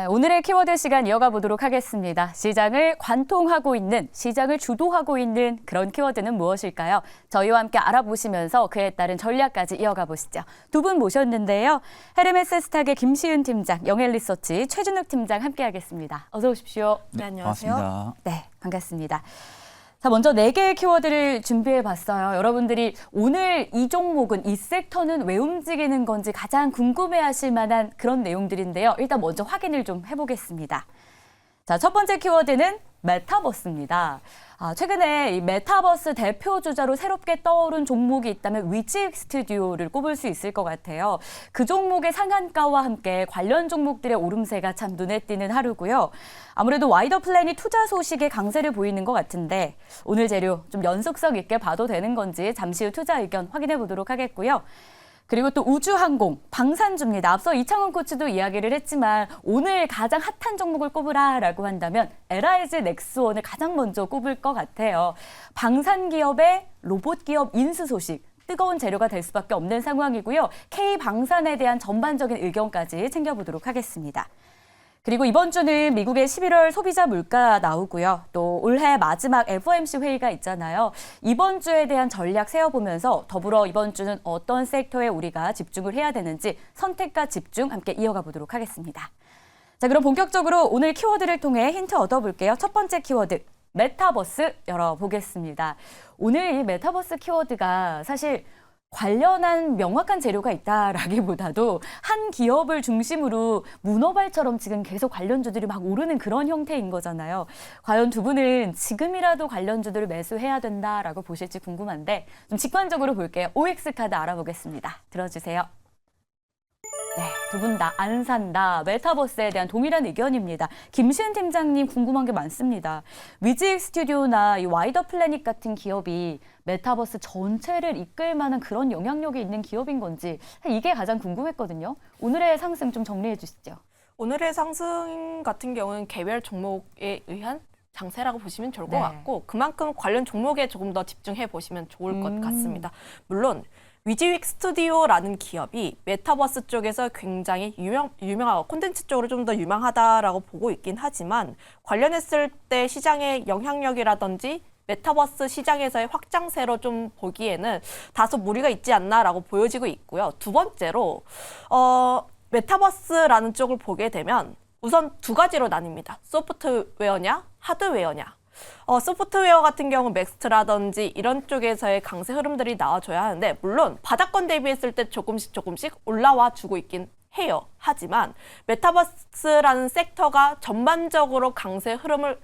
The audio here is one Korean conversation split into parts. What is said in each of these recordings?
오늘의 키워드 시간 이어가 보도록 하겠습니다. 시장을 관통하고 있는, 시장을 주도하고 있는 그런 키워드는 무엇일까요? 저희와 함께 알아보시면서 그에 따른 전략까지 이어가 보시죠. 두 분 모셨는데요. 헤르메스 스탁의 김시은 팀장, 영헬리서치 최준욱 팀장 함께하겠습니다. 어서 오십시오. 네, 안녕하세요. 반갑습니다. 네, 반갑습니다. 자, 먼저 4개의 키워드를 준비해봤어요. 여러분들이 오늘 이 종목은, 이 섹터는 왜 움직이는 건지 가장 궁금해하실 만한 그런 내용들인데요. 일단 먼저 확인을 좀 해보겠습니다. 자, 첫 번째 키워드는 메타버스입니다. 최근에 이 메타버스 대표 주자로 새롭게 떠오른 종목이 있다면 위직 스튜디오를 꼽을 수 있을 것 같아요. 그 종목의 상한가와 함께 관련 종목들의 오름세가 참 눈에 띄는 하루고요. 아무래도 와이더 플랜이 투자 소식에 강세를 보이는 것 같은데 오늘 재료 좀 연속성 있게 봐도 되는 건지 잠시 후 투자 의견 확인해 보도록 하겠고요. 그리고 또 우주항공, 방산주입니다. 앞서 이창훈 코치도 이야기를 했지만 오늘 가장 핫한 종목을 꼽으라라고 한다면 LIG 넥스원을 가장 먼저 꼽을 것 같아요. 방산기업의 로봇기업 인수 소식. 뜨거운 재료가 될 수밖에 없는 상황이고요. K방산에 대한 전반적인 의견까지 챙겨보도록 하겠습니다. 그리고 이번 주는 미국의 11월 소비자 물가 나오고요. 또 올해 마지막 FOMC 회의가 있잖아요. 이번 주에 대한 전략 세워보면서 더불어 이번 주는 어떤 섹터에 우리가 집중을 해야 되는지 선택과 집중 함께 이어가 보도록 하겠습니다. 자, 그럼 본격적으로 오늘 키워드를 통해 힌트 얻어볼게요. 첫 번째 키워드, 메타버스 열어보겠습니다. 오늘 이 메타버스 키워드가 사실 관련한 명확한 재료가 있다라기보다도 한 기업을 중심으로 문어발처럼 지금 계속 관련주들이 막 오르는 그런 형태인 거잖아요. 과연 두 분은 지금이라도 관련주들을 매수해야 된다라고 보실지 궁금한데 좀 직관적으로 볼게요. OX카드 알아보겠습니다. 들어주세요. 네, 두 분 다 안 산다. 메타버스에 대한 동일한 의견입니다. 김시은 팀장님 궁금한 게 많습니다. 위직 스튜디오나 이 와이더 플래닛 같은 기업이 메타버스 전체를 이끌 만한 그런 영향력이 있는 기업인 건지 이게 가장 궁금했거든요. 오늘의 상승 좀 정리해 주시죠. 오늘의 상승 같은 경우는 개별 종목에 의한 장세라고 보시면 좋을 것 같고 그만큼 관련 종목에 조금 더 집중해 보시면 좋을 것 같습니다. 물론 위지윅 스튜디오라는 기업이 메타버스 쪽에서 굉장히 유명하고 콘텐츠 쪽으로 좀 더 유명하다라고 보고 있긴 하지만 관련했을 때 시장의 영향력이라든지 메타버스 시장에서의 확장세로 좀 보기에는 다소 무리가 있지 않나라고 보여지고 있고요. 두 번째로 메타버스라는 쪽을 보게 되면 우선 두 가지로 나뉩니다. 소프트웨어냐, 하드웨어냐. 소프트웨어 같은 경우 맥스트라든지 이런 쪽에서의 강세 흐름들이 나와줘야 하는데 물론 바닥권 대비했을 때 조금씩 올라와 주고 있긴 해요. 하지만 메타버스라는 섹터가 전반적으로 강세 흐름을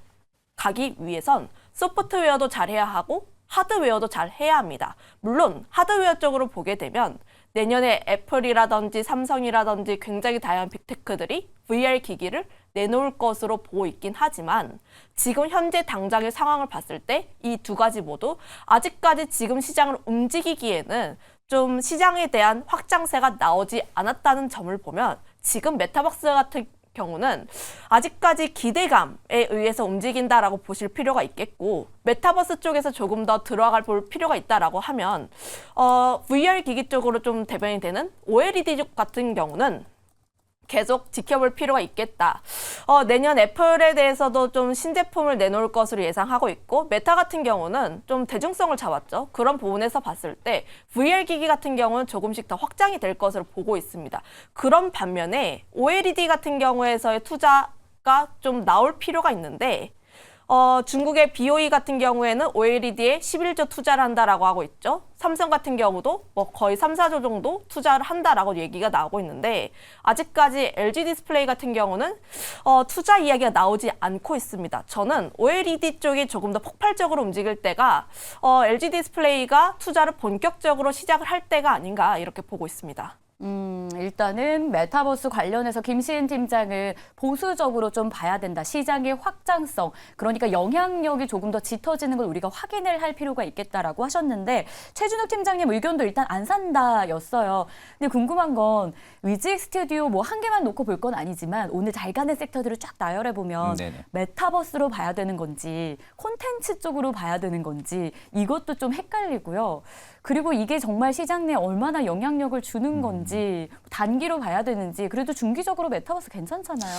가기 위해선 소프트웨어도 잘해야 하고 하드웨어도 잘해야 합니다. 물론 하드웨어 쪽으로 보게 되면 내년에 애플이라든지 삼성이라든지 굉장히 다양한 빅테크들이 VR 기기를 내놓을 것으로 보고 있긴 하지만 지금 현재 당장의 상황을 봤을 때 이 두 가지 모두 아직까지 지금 시장을 움직이기에는 좀 시장에 대한 확장세가 나오지 않았다는 점을 보면 지금 메타버스 같은 경우는 아직까지 기대감에 의해서 움직인다라고 보실 필요가 있겠고 메타버스 쪽에서 조금 더 들어갈 볼 필요가 있다라고 하면 VR 기기 쪽으로 좀 대변이 되는 OLED 쪽 같은 경우는 계속 지켜볼 필요가 있겠다. 내년 애플에 대해서도 좀 신제품을 내놓을 것으로 예상하고 있고 메타 같은 경우는 좀 대중성을 잡았죠. 그런 부분에서 봤을 때 VR 기기 같은 경우는 조금씩 더 확장이 될 것으로 보고 있습니다. 그런 반면에 OLED 같은 경우에서의 투자가 좀 나올 필요가 있는데 중국의 BOE 같은 경우에는 OLED에 11조 투자를 한다라고 하고 있죠. 삼성 같은 경우도 뭐 거의 3, 4조 정도 투자를 한다라고 얘기가 나오고 있는데 아직까지 LG 디스플레이 같은 경우는 투자 이야기가 나오지 않고 있습니다. 저는 OLED 쪽이 조금 더 폭발적으로 움직일 때가 LG 디스플레이가 투자를 본격적으로 시작을 할 때가 아닌가 이렇게 보고 있습니다. 일단은 메타버스 관련해서 김시은 팀장을 보수적으로 좀 봐야 된다. 시장의 확장성, 그러니까 영향력이 조금 더 짙어지는 걸 우리가 확인을 할 필요가 있겠다라고 하셨는데 최준욱 팀장님 의견도 일단 안 산다였어요. 근데 궁금한 건 위직 스튜디오 뭐 한 개만 놓고 볼 건 아니지만 오늘 잘 가는 섹터들을 쫙 나열해 보면 메타버스로 봐야 되는 건지 콘텐츠 쪽으로 봐야 되는 건지 이것도 좀 헷갈리고요. 그리고 이게 정말 시장 내에 얼마나 영향력을 주는 건지 되는지 단기로 봐야 되는지 그래도 중기적으로 메타버스 괜찮잖아요.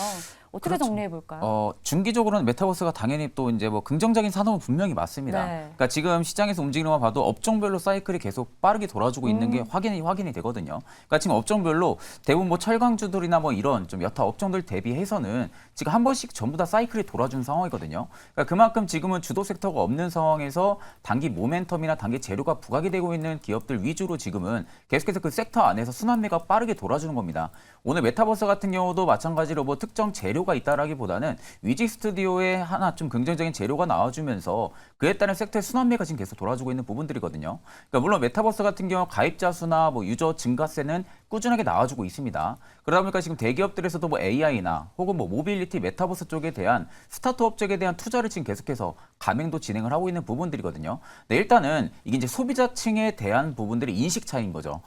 어떻게 그렇죠. 정리해 볼까요? 중기적으로는 메타버스가 당연히 또 이제 뭐 긍정적인 산업은 분명히 맞습니다. 네. 그러니까 지금 시장에서 움직이는 거 봐도 업종별로 사이클이 계속 빠르게 돌아주고 있는 게 확인이 되거든요. 그러니까 지금 업종별로 대부분 뭐 철강주들이나 뭐 이런 좀 여타 업종들 대비해서는 지금 한 번씩 전부 다 사이클이 돌아준 상황이거든요. 그러니까 그만큼 지금은 주도 섹터가 없는 상황에서 단기 모멘텀이나 단기 재료가 부각이 되고 있는 기업들 위주로 지금은 계속해서 그 섹터 안에서 순환매가 빠르게 돌아주는 겁니다. 오늘 메타버스 같은 경우도 마찬가지로 뭐 특정 재료가 있다라기보다는 위지 스튜디오에 하나 좀 긍정적인 재료가 나와주면서 그에 따른 섹터의 순환매가 지금 계속 돌아주고 있는 부분들이거든요. 그러니까 물론 메타버스 같은 경우 가입자 수나 뭐 유저 증가세는 꾸준하게 나와주고 있습니다. 그러다 보니까 지금 대기업들에서도 뭐 AI나 혹은 뭐 모빌리티 메타버스 쪽에 대한 스타트업 쪽에 대한 투자를 지금 계속해서 감행도 진행을 하고 있는 부분들이거든요. 네, 일단은 이게 이제 소비자층에 대한 부분들이 인식 차이인 거죠.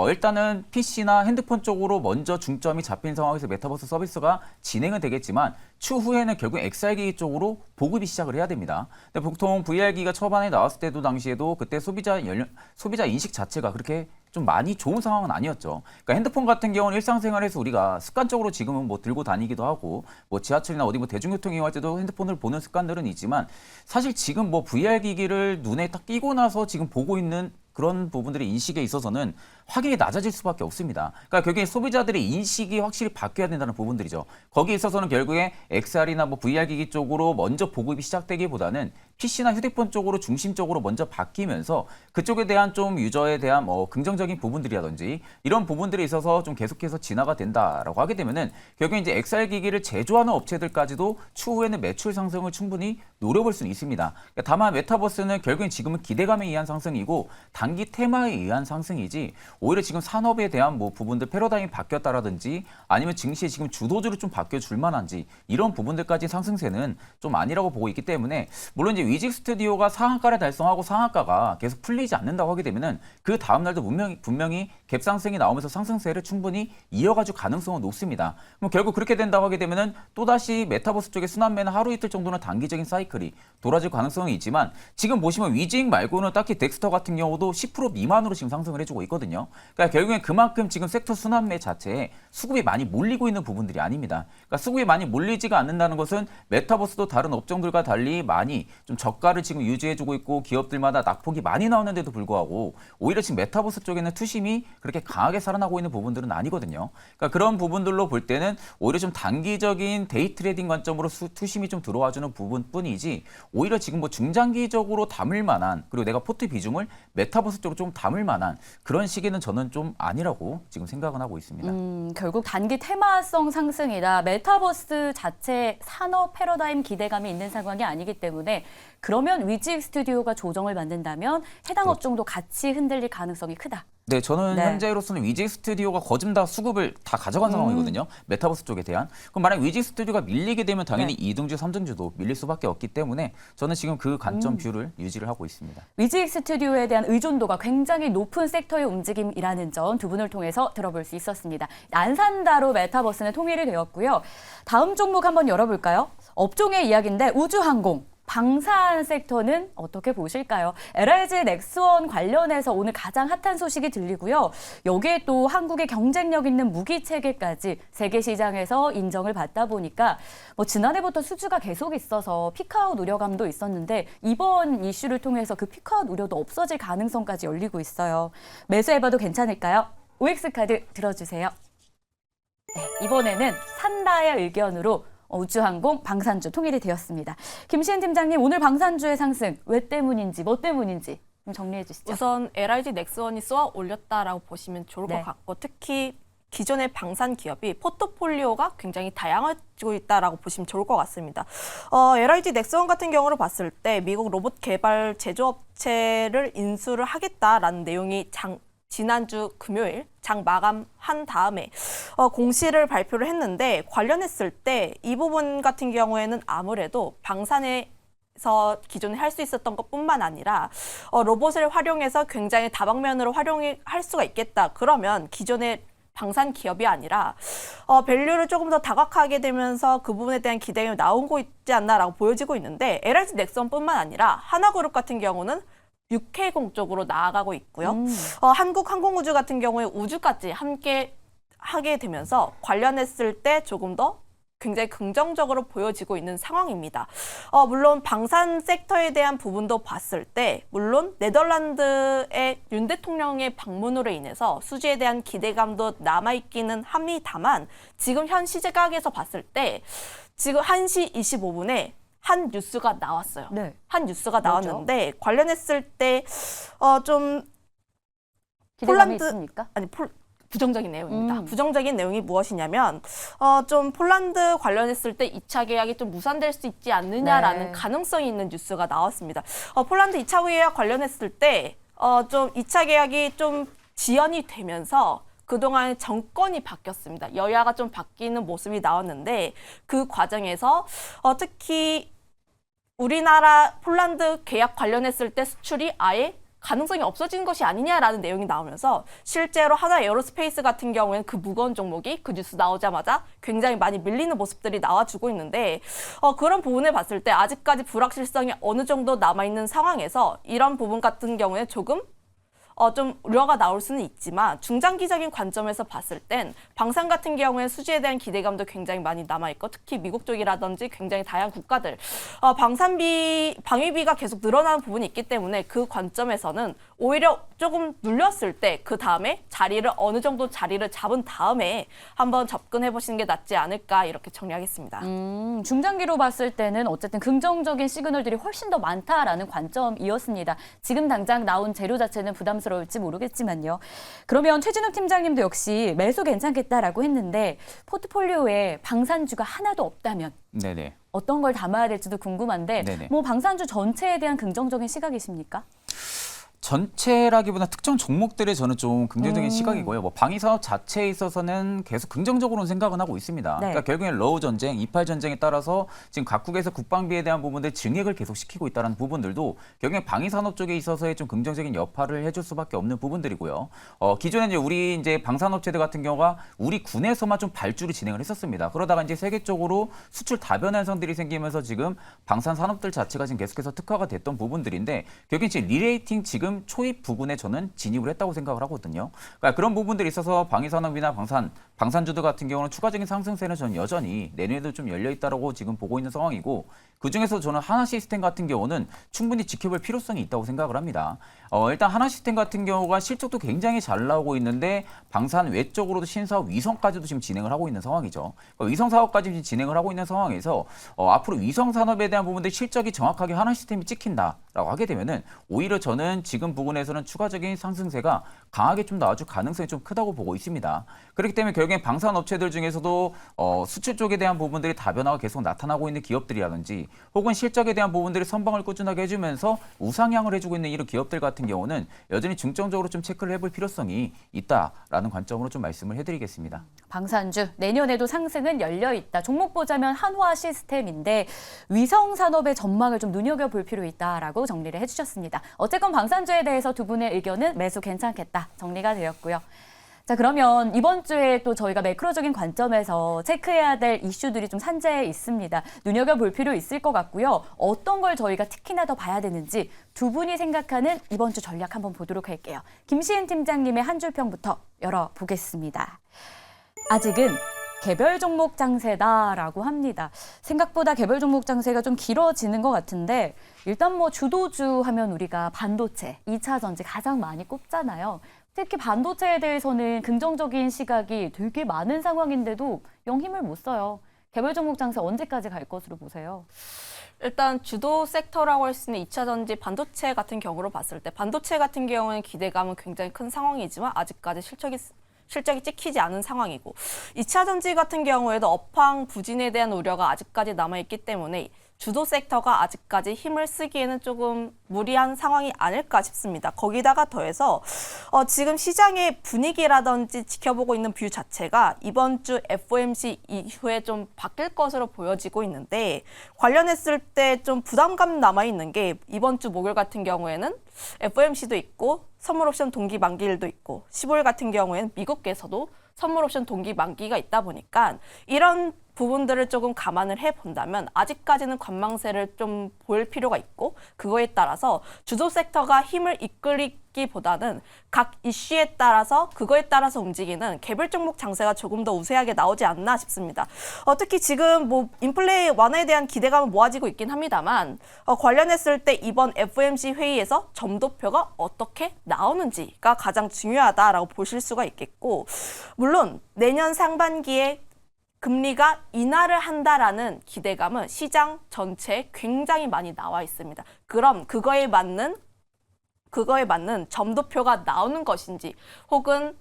일단은 PC나 핸드폰 쪽으로 먼저 중점이 잡힌 상황에서 메타버스 서비스가 진행은 되겠지만 추후에는 결국 XR기기 쪽으로 보급이 시작을 해야 됩니다. 근데 보통 VR기가 초반에 나왔을 때도 당시에도 그때 소비자 인식 자체가 그렇게 좀 많이 좋은 상황은 아니었죠. 그러니까 핸드폰 같은 경우는 일상생활에서 우리가 습관적으로 지금은 뭐 들고 다니기도 하고 뭐 지하철이나 어디 뭐 대중교통 이용할 때도 핸드폰을 보는 습관들은 있지만 사실 지금 뭐 VR기기를 눈에 딱 끼고 나서 지금 보고 있는 그런 부분들의 인식에 있어서는 확연히 낮아질 수밖에 없습니다. 그러니까 결국에 소비자들의 인식이 확실히 바뀌어야 된다는 부분들이죠. 거기에 있어서는 결국에 XR이나 뭐 VR기기 쪽으로 먼저 보급이 시작되기보다는 PC나 휴대폰 쪽으로 중심적으로 먼저 바뀌면서 그쪽에 대한 좀 유저에 대한 뭐 긍정적인 부분들이라든지 이런 부분들에 있어서 좀 계속해서 진화가 된다라고 하게 되면은 결국에 이제 XR기기를 제조하는 업체들까지도 추후에는 매출 상승을 충분히 노려볼 수는 있습니다. 그러니까 다만 메타버스는 결국엔 지금은 기대감에 의한 상승이고 단기 테마에 의한 상승이지 오히려 지금 산업에 대한 뭐 부분들 패러다임이 바뀌었다라든지 아니면 증시에 지금 주도주로 좀 바뀌어줄 만한지 이런 부분들까지 상승세는 좀 아니라고 보고 있기 때문에 물론 이제 위직 스튜디오가 상한가를 달성하고 상한가가 계속 풀리지 않는다고 하게 되면은 그 다음 날도 분명히 갭상승이 나오면서 상승세를 충분히 이어가줄 가능성은 높습니다. 그럼 결국 그렇게 된다고 하게 되면은 또다시 메타버스 쪽의 순환매는 하루 이틀 정도는 단기적인 사이클이 돌아질 가능성이 있지만 지금 보시면 위직 말고는 딱히 덱스터 같은 경우도 10% 미만으로 지금 상승을 해주고 있거든요. 그러니까 결국엔 그만큼 지금 섹터 순환매 자체에 수급이 많이 몰리고 있는 부분들이 아닙니다. 그러니까 수급이 많이 몰리지가 않는다는 것은 메타버스도 다른 업종들과 달리 많이 좀 저가를 지금 유지해주고 있고 기업들마다 낙폭이 많이 나오는데도 불구하고 오히려 지금 메타버스 쪽에는 투심이 그렇게 강하게 살아나고 있는 부분들은 아니거든요. 그러니까 그런 부분들로 볼 때는 오히려 좀 단기적인 데이 트레이딩 관점으로 투심이 좀 들어와주는 부분뿐이지 오히려 지금 뭐 중장기적으로 담을 만한 그리고 내가 포트 비중을 메타버스 쪽으로 좀 담을 만한 그런 시기는 저는 좀 아니라고 지금 생각은 하고 있습니다. 결국 단기 테마성 상승이다. 메타버스 자체 산업 패러다임 기대감이 있는 상황이 아니기 때문에 그러면 위직 스튜디오가 조정을 만든다면 해당 업종도 같이 흔들릴 가능성이 크다. 네, 저는 네. 현재로서는 위직 스튜디오가 거진 다 수급을 다 가져간 상황이거든요. 메타버스 쪽에 대한. 그럼 만약 위직 스튜디오가 밀리게 되면 당연히 네. 2등주, 3등주도 밀릴 수밖에 없기 때문에 저는 지금 그 관점 뷰를 유지를 하고 있습니다. 위직 스튜디오에 대한 의존도가 굉장히 높은 섹터의 움직임이라는 점 두 분을 통해서 들어볼 수 있었습니다. 안산다로 메타버스는 통일이 되었고요. 다음 종목 한번 열어볼까요? 업종의 이야기인데 우주항공. 방산 섹터는 어떻게 보실까요? LIG 넥스원 관련해서 오늘 가장 핫한 소식이 들리고요. 여기에 또 한국의 경쟁력 있는 무기 체계까지 세계 시장에서 인정을 받다 보니까 뭐 지난해부터 수주가 계속 있어서 피크아웃 우려감도 있었는데 이번 이슈를 통해서 그 피크아웃 우려도 없어질 가능성까지 열리고 있어요. 매수해봐도 괜찮을까요? OX카드 들어주세요. 네, 이번에는 산다의 의견으로 우주항공, 방산주 통일이 되었습니다. 김시은 팀장님, 오늘 방산주의 상승 왜 때문인지, 뭐 때문인지 좀 정리해 주시죠. 우선 LIG 넥스원이 쏘아 올렸다라고 보시면 좋을 네. 것 같고 특히 기존의 방산 기업이 포트폴리오가 굉장히 다양해지고 있다라고 보시면 좋을 것 같습니다. LIG 넥스원 같은 경우를 봤을 때 미국 로봇 개발 제조업체를 인수를 하겠다라는 내용이 지난주 금요일 장 마감한 다음에 공시를 발표를 했는데 관련했을 때 이 부분 같은 경우에는 아무래도 방산에서 기존에 할 수 있었던 것뿐만 아니라 로봇을 활용해서 굉장히 다방면으로 활용할 수가 있겠다. 그러면 기존의 방산 기업이 아니라 밸류를 조금 더 다각하게 되면서 그 부분에 대한 기대감이 나오고 있지 않나라고 보여지고 있는데 LIG 넥슨뿐만 아니라 하나그룹 같은 경우는 육해공 쪽으로 나아가고 있고요. 한국항공우주 같은 경우에 우주까지 함께 하게 되면서 관련했을 때 조금 더 굉장히 긍정적으로 보여지고 있는 상황입니다. 물론 방산 섹터에 대한 부분도 봤을 때 물론 네덜란드의 윤 대통령의 방문으로 인해서 수주에 대한 기대감도 남아있기는 합니다만 지금 현 시각에서 봤을 때 지금 1시 25분에 한 뉴스가 나왔어요. 네. 한 뉴스가 나왔는데 관련했을 때 좀 기대감이 폴란드- 있습니까? 부정적인 내용입니다. 음. 부정적인 내용이 무엇이냐면 좀 폴란드 관련했을 때 2차 계약이 좀 무산될 수 있지 않느냐라는 네. 가능성이 있는 뉴스가 나왔습니다. 폴란드 2차 계약 관련했을 때 좀 2차 계약이 좀 지연이 되면서 그동안 정권이 바뀌었습니다. 여야가 좀 바뀌는 모습이 나왔는데 그 과정에서 특히 우리나라 폴란드 계약 관련했을 때 수출이 아예 가능성이 없어진 것이 아니냐라는 내용이 나오면서 실제로 하나 에어로스페이스 같은 경우에는 그 무거운 종목이 그 뉴스 나오자마자 굉장히 많이 밀리는 모습들이 나와주고 있는데 그런 부분을 봤을 때 아직까지 불확실성이 어느 정도 남아있는 상황에서 이런 부분 같은 경우에 조금 좀 우려가 나올 수는 있지만 중장기적인 관점에서 봤을 땐 방산 같은 경우에 수지에 대한 기대감도 굉장히 많이 남아있고 특히 미국 쪽이라든지 굉장히 다양한 국가들 방위비가 계속 늘어나는 부분이 있기 때문에 그 관점에서는 오히려 조금 눌렸을 때 그 다음에 어느 정도 자리를 잡은 다음에 한번 접근해 보시는 게 낫지 않을까 이렇게 정리하겠습니다. 중장기로 봤을 때는 어쨌든 긍정적인 시그널들이 훨씬 더 많다라는 관점이었습니다. 지금 당장 나온 재료 자체는 부담스러울지 모르겠지만요. 그러면 최진욱 팀장님도 역시 매수 괜찮겠다라고 했는데 포트폴리오에 방산주가 하나도 없다면 네네. 어떤 걸 담아야 될지도 궁금한데 네네. 뭐 방산주 전체에 대한 긍정적인 시각이십니까? 전체라기보다 특정 종목들에 저는 좀 긍정적인 시각이고요. 뭐 방위 산업 자체에 있어서는 계속 긍정적으로는 생각은 하고 있습니다. 네. 그러니까 결국엔 러우 전쟁, 이팔 전쟁에 따라서 지금 각국에서 국방비에 대한 부분들 증액을 계속 시키고 있다는 부분들도 결국엔 방위 산업 쪽에 있어서의 좀 긍정적인 역할을 해줄 수밖에 없는 부분들이고요. 기존에 이제 우리 이제 방산업체들 같은 경우가 우리 군에서만 좀 발주를 진행을 했었습니다. 그러다가 이제 세계적으로 수출 다변 현상들이 생기면서 지금 방산 산업들 자체가 지금 계속해서 특화가 됐던 부분들인데 결국엔 지금 리레이팅 지금 초입 부분에 저는 진입을 했다고 생각을 하거든요. 그러니까 그런 부분들이 있어서 방위산업이나 방산주들 같은 경우는 추가적인 상승세는 저는 여전히 내년에도 좀 열려 있다라고 지금 보고 있는 상황이고 그중에서 저는 하나시스템 같은 경우는 충분히 지켜볼 필요성이 있다고 생각을 합니다. 일단 하나시스템 같은 경우가 실적도 굉장히 잘 나오고 있는데 방산 외적으로도 신사업 위성까지도 지금 진행을 하고 있는 상황이죠. 그러니까 위성 사업까지 지금 진행을 하고 있는 상황에서 앞으로 위성 산업에 대한 부분들 실적이 정확하게 하나시스템이 찍힌다라고 하게 되면은 오히려 저는 지금 부분에서는 추가적인 상승세가 강하게 좀 나와줄 가능성이 좀 크다고 보고 있습니다. 그렇기 때문에 결국엔 방산업체들 중에서도 수출 쪽에 대한 부분들이 다변화가 계속 나타나고 있는 기업들이라든지 혹은 실적에 대한 부분들이 선방을 꾸준하게 해주면서 우상향을 해주고 있는 이런 기업들 같은 경우는 여전히 중점적으로 좀 체크를 해볼 필요성이 있다라는 관점으로 좀 말씀을 해드리겠습니다. 방산주 내년에도 상승은 열려 있다. 종목 보자면 한화 시스템인데 위성 산업의 전망을 좀 눈여겨볼 필요 있다라고 정리를 해주셨습니다. 어쨌건 방산주에 대해서 두 분의 의견은 매수 괜찮겠다 정리가 되었고요. 자, 그러면 이번 주에 또 저희가 매크로적인 관점에서 체크해야 될 이슈들이 좀 산재해 있습니다. 눈여겨볼 필요 있을 것 같고요. 어떤 걸 저희가 특히나 더 봐야 되는지 두 분이 생각하는 이번 주 전략 한번 보도록 할게요. 김시은 팀장님의 한 줄평부터 열어보겠습니다. 아직은 개별 종목 장세다라고 합니다. 생각보다 개별 종목 장세가 좀 길어지는 것 같은데 일단 뭐 주도주 하면 우리가 반도체, 2차 전지 가장 많이 꼽잖아요. 특히 반도체에 대해서는 긍정적인 시각이 되게 많은 상황인데도 영 힘을 못 써요. 개별 종목 장세 언제까지 갈 것으로 보세요? 일단 주도 섹터라고 할 수 있는 2차 전지 반도체 같은 경우로 봤을 때 반도체 같은 경우는 기대감은 굉장히 큰 상황이지만 아직까지 실적이 찍히지 않은 상황이고 2차 전지 같은 경우에도 업황 부진에 대한 우려가 아직까지 남아있기 때문에 주도 섹터가 아직까지 힘을 쓰기에는 조금 무리한 상황이 아닐까 싶습니다. 거기다가 더해서 지금 시장의 분위기라든지 지켜보고 있는 뷰 자체가 이번 주 FOMC 이후에 좀 바뀔 것으로 보여지고 있는데 관련했을 때 좀 부담감 남아있는 게 이번 주 목요일 같은 경우에는 FOMC도 있고 선물 옵션 동기 만기일도 있고 15일 같은 경우에는 미국에서도 선물 옵션 동기 만기가 있다 보니까 이런 부분들을 조금 감안을 해본다면 아직까지는 관망세를 좀 보일 필요가 있고 그거에 따라서 주도 섹터가 힘을 이끌기보다는 각 이슈에 따라서 그거에 따라서 움직이는 개별 종목 장세가 조금 더 우세하게 나오지 않나 싶습니다. 특히 지금 뭐 인플레 완화에 대한 기대감은 모아지고 있긴 합니다만 관련했을 때 이번 FOMC 회의에서 점도표가 어떻게 나오는지가 가장 중요하다라고 보실 수가 있겠고 물론 내년 상반기에 금리가 인하를 한다라는 기대감은 시장 전체에 굉장히 많이 나와 있습니다. 그럼 그거에 맞는 점도표가 나오는 것인지 혹은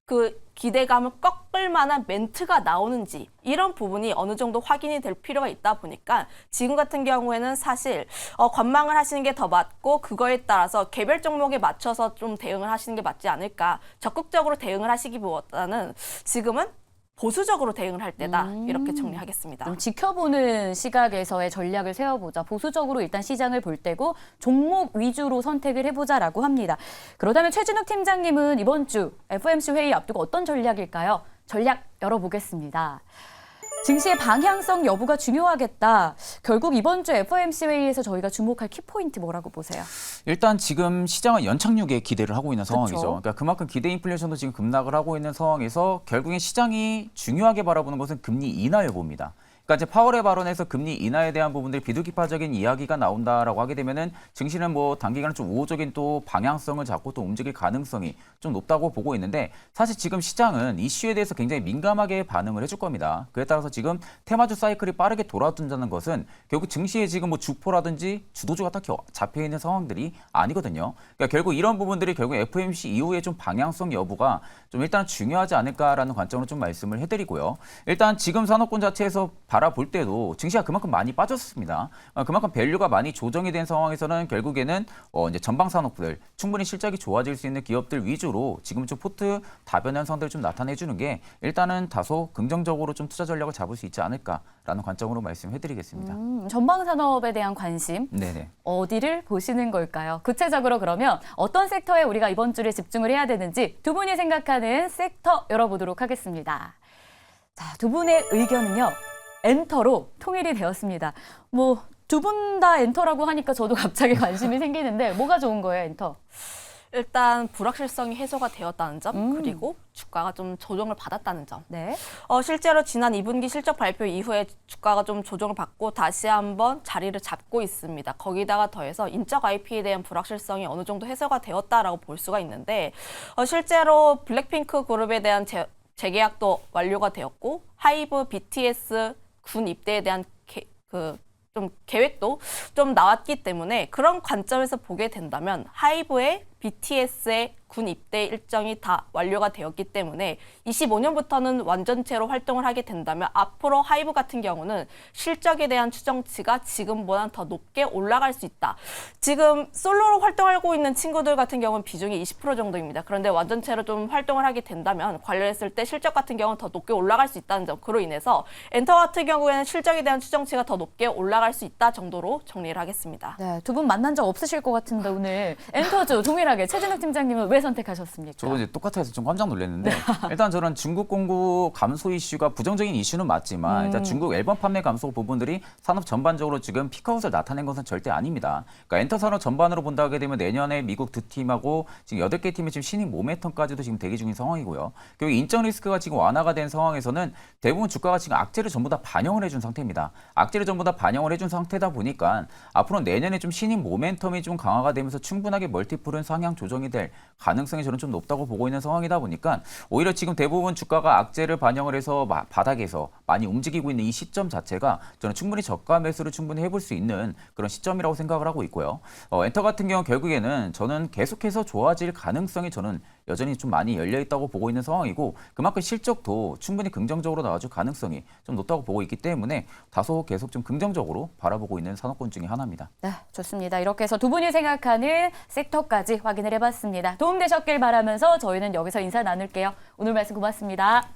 그 기대감을 꺾을 만한 멘트가 나오는지 이런 부분이 어느 정도 확인이 될 필요가 있다 보니까 지금 같은 경우에는 사실 관망을 하시는 게 더 맞고 그거에 따라서 개별 종목에 맞춰서 좀 대응을 하시는 게 맞지 않을까. 적극적으로 대응을 하시기보다는 지금은 보수적으로 대응을 할 때다. 이렇게 정리하겠습니다. 좀 지켜보는 시각에서의 전략을 세워보자. 보수적으로 일단 시장을 볼 때고 종목 위주로 선택을 해보자라고 합니다. 그렇다면 최진욱 팀장님은 이번 주 FOMC 회의 앞두고 어떤 전략일까요? 전략 열어보겠습니다. 증시의 방향성 여부가 중요하겠다. 결국 이번 주 FOMC 회의에서 저희가 주목할 키포인트 뭐라고 보세요? 일단 지금 시장은 연착륙에 기대를 하고 있는 상황이죠. 그쵸? 그러니까 그만큼 기대 인플레이션도 지금 급락을 하고 있는 상황에서 결국엔 시장이 중요하게 바라보는 것은 금리 인하 여부입니다. 그러니까 이제 파월의 발언에서 금리 인하에 대한 부분들 비둘기파적인 이야기가 나온다라고 하게 되면은 증시는 뭐 단기간에 좀 우호적인 또 방향성을 잡고 또 움직일 가능성이 좀 높다고 보고 있는데 사실 지금 시장은 이슈에 대해서 굉장히 민감하게 반응을 해줄 겁니다. 그에 따라서 지금 테마주 사이클이 빠르게 돌아든다는 것은 결국 증시에 지금 뭐 주포라든지 주도주가 딱히 잡혀 있는 상황들이 아니거든요. 그러니까 결국 이런 부분들이 결국 FOMC 이후에 좀 방향성 여부가 좀 일단 중요하지 않을까라는 관점으로 좀 말씀을 해드리고요. 일단 지금 산업군 자체에서 바라볼 때도 증시가 그만큼 많이 빠졌습니다. 그만큼 밸류가 많이 조정이 된 상황에서는 결국에는 이제 전방 산업들 충분히 실적이 좋아질 수 있는 기업들 위주로 지금 좀 포트 다변 현상들을 좀 나타내주는 게 일단은 다소 긍정적으로 좀 투자 전략을 잡을 수 있지 않을까라는 관점으로 말씀해드리겠습니다. 전방 산업에 대한 관심 네네. 어디를 보시는 걸까요? 구체적으로 그러면 어떤 섹터에 우리가 이번 주에 집중을 해야 되는지 두 분이 생각하는 섹터 열어보도록 하겠습니다. 자, 두 분의 의견은요. 엔터로 통일이 되었습니다. 뭐 두 분 다 엔터라고 하니까 저도 갑자기 관심이 생기는데 뭐가 좋은 거예요, 엔터? 일단 불확실성이 해소가 되었다는 점 그리고 주가가 좀 조정을 받았다는 점. 네. 실제로 지난 2분기 실적 발표 이후에 주가가 좀 조정을 받고 다시 한번 자리를 잡고 있습니다. 거기다가 더해서 인적 IP에 대한 불확실성이 어느 정도 해소가 되었다라고 볼 수가 있는데 실제로 블랙핑크 그룹에 대한 재계약도 완료가 되었고 하이브 BTS 군 입대에 대한 좀 계획도 좀 나왔기 때문에 그런 관점에서 보게 된다면 하이브의 BTS의 군 입대 일정이 다 완료가 되었기 때문에 25년부터는 완전체로 활동을 하게 된다면 앞으로 하이브 같은 경우는 실적에 대한 추정치가 지금보다는 더 높게 올라갈 수 있다. 지금 솔로로 활동하고 있는 친구들 같은 경우는 비중이 20% 정도입니다. 그런데 완전체로 좀 활동을 하게 된다면 관련했을 때 실적 같은 경우는 더 높게 올라갈 수 있다는 점. 그로 인해서 엔터 같은 경우에는 실적에 대한 추정치가 더 높게 올라갈 수 있다 정도로 정리를 하겠습니다. 네, 두 분 만난 적 없으실 것 같은데 오늘 엔터주 동일하게 최진욱 팀장님은 왜 선택하셨습니까? 저도 이제 똑같아서 좀 깜짝 놀랐는데 일단 저는 중국 공구 감소 이슈가 부정적인 이슈는 맞지만 일단 중국 앨범 판매 감소 부분들이 산업 전반적으로 지금 피크아웃을 나타낸 것은 절대 아닙니다. 그러니까 엔터 산업 전반으로 본다 하게 되면 내년에 미국 두 팀하고 지금 8개 팀의 지금 신입 모멘텀까지도 지금 대기 중인 상황이고요. 그리고 인적 리스크가 지금 완화가 된 상황에서는 대부분 주가가 지금 악재를 전부 다 반영을 해준 상태입니다. 악재를 전부 다 반영을 해준 상태다 보니까 앞으로 내년에 좀 신입 모멘텀이 좀 강화가 되면서 충분하게 멀티플은 상향 조정이 될 가능성이 저는 좀 높다고 보고 있는 상황이다 보니까 오히려 지금 대부분 주가가 악재를 반영을 해서 바닥에서 많이 움직이고 있는 이 시점 자체가 저는 충분히 저가 매수를 충분히 해볼 수 있는 그런 시점이라고 생각을 하고 있고요. 엔터 같은 경우 결국에는 저는 계속해서 좋아질 가능성이 저는 여전히 좀 많이 열려 있다고 보고 있는 상황이고 그만큼 실적도 충분히 긍정적으로 나와줄 가능성이 좀 높다고 보고 있기 때문에 다소 계속 좀 긍정적으로 바라보고 있는 산업군 중에 하나입니다. 네, 좋습니다. 이렇게 해서 두 분이 생각하는 섹터까지 확인을 해봤습니다. 도움되셨길 바라면서 저희는 여기서 인사 나눌게요. 오늘 말씀 고맙습니다.